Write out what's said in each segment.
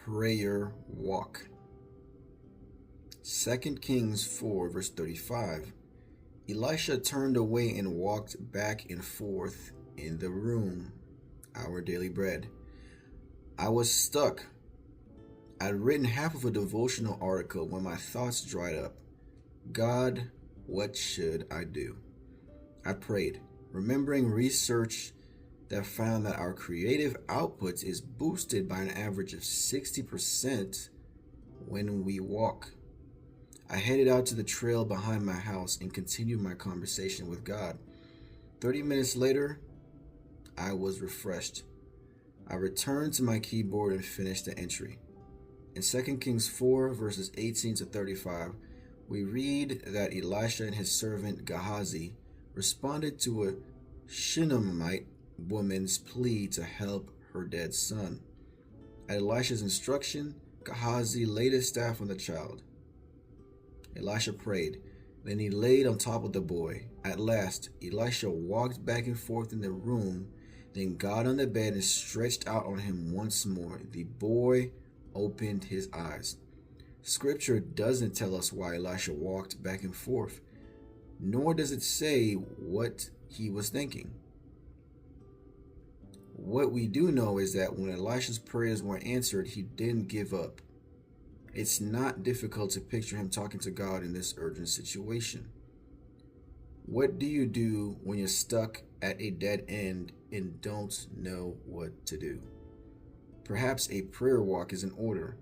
prayer walk. 2 Kings 4 verse 35. Elisha turned away and walked back and forth in the room. Our daily bread. I was stuck. I'd written half of a devotional article when my thoughts dried up. God, what should I do? I prayed, remembering research that found that our creative output is boosted by an average of 60% when we walk. I headed out to the trail behind my house and continued my conversation with God. 30 minutes later, I was refreshed. I returned to my keyboard and finished the entry. In 2 Kings 4 verses 18 to 35, we read that Elisha and his servant Gehazi responded to a Shunammite woman's plea to help her dead son. At Elisha's instruction, Gehazi laid his staff on the child. Elisha prayed. Then he laid on top of the boy. At last, Elisha walked back and forth in the room, then got on the bed and stretched out on him once more. The boy opened his eyes. Scripture doesn't tell us why Elisha walked back and forth, nor does it say what he was thinking. What we do know is that when Elisha's prayers weren't answered, he didn't give up. It's not difficult to picture him talking to God in this urgent situation. What do you do when you're stuck at a dead end and don't know what to do? Perhaps a prayer walk is in order.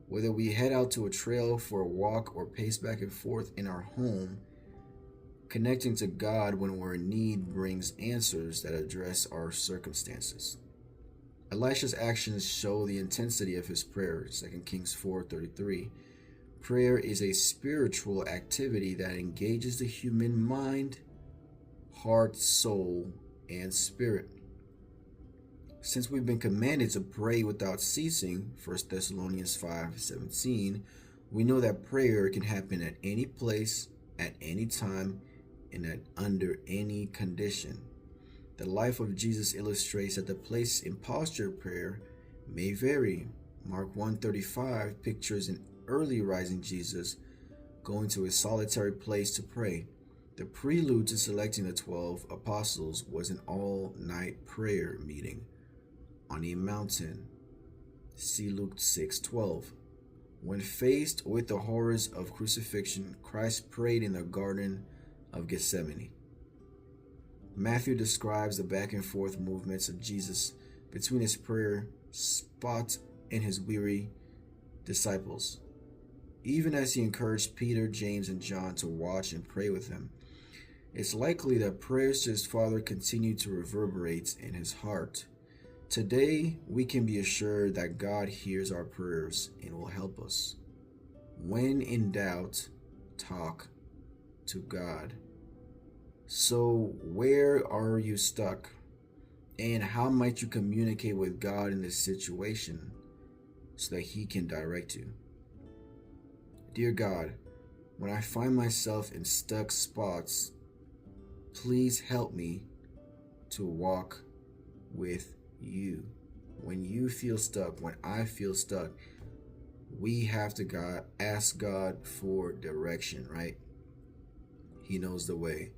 Whether we head out to a trail for a walk or pace back and forth in our home, connecting to God when we're in need brings answers that address our circumstances. Elisha's actions show the intensity of his prayer. 2 Kings 4:33. Prayer is a spiritual activity that engages the human mind, heart, soul, and spirit. Since we've been commanded to pray without ceasing, 1 Thessalonians 5:17, we know that prayer can happen at any place, at any time, and under any condition. The life of Jesus illustrates that the place and posture of prayer may vary. Mark 1:35 pictures an early rising Jesus going to a solitary place to pray. The prelude to selecting the 12 apostles was an all-night prayer meeting on a mountain. See Luke 6:12. When faced with the horrors of crucifixion, Christ prayed in the Garden of Gethsemane. Matthew describes the back and forth movements of Jesus between his prayer spot and his weary disciples, even as he encouraged Peter, James, and John to watch and pray with him. It's likely that prayers to his Father continue to reverberate in his heart. Today, we can be assured that God hears our prayers and will help us. When in doubt, talk to God. So, where are you stuck? And how might you communicate with God in this situation so that He can direct you? Dear God, when I find myself in stuck spots, please help me to walk with you. When you feel stuck, when I feel stuck, we have to ask God for direction, right? He knows the way.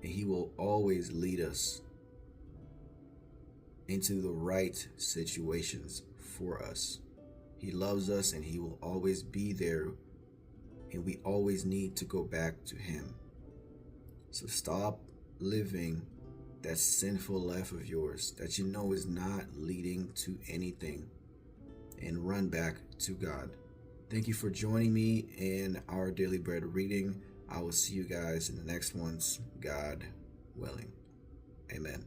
And He will always lead us into the right situations for us. He loves us and He will always be there. And we always need to go back to Him. So stop living that sinful life of yours that you know is not leading to anything, and run back to God. Thank you for joining me in our Daily Bread reading. I will see you guys in the next ones, God willing. Amen.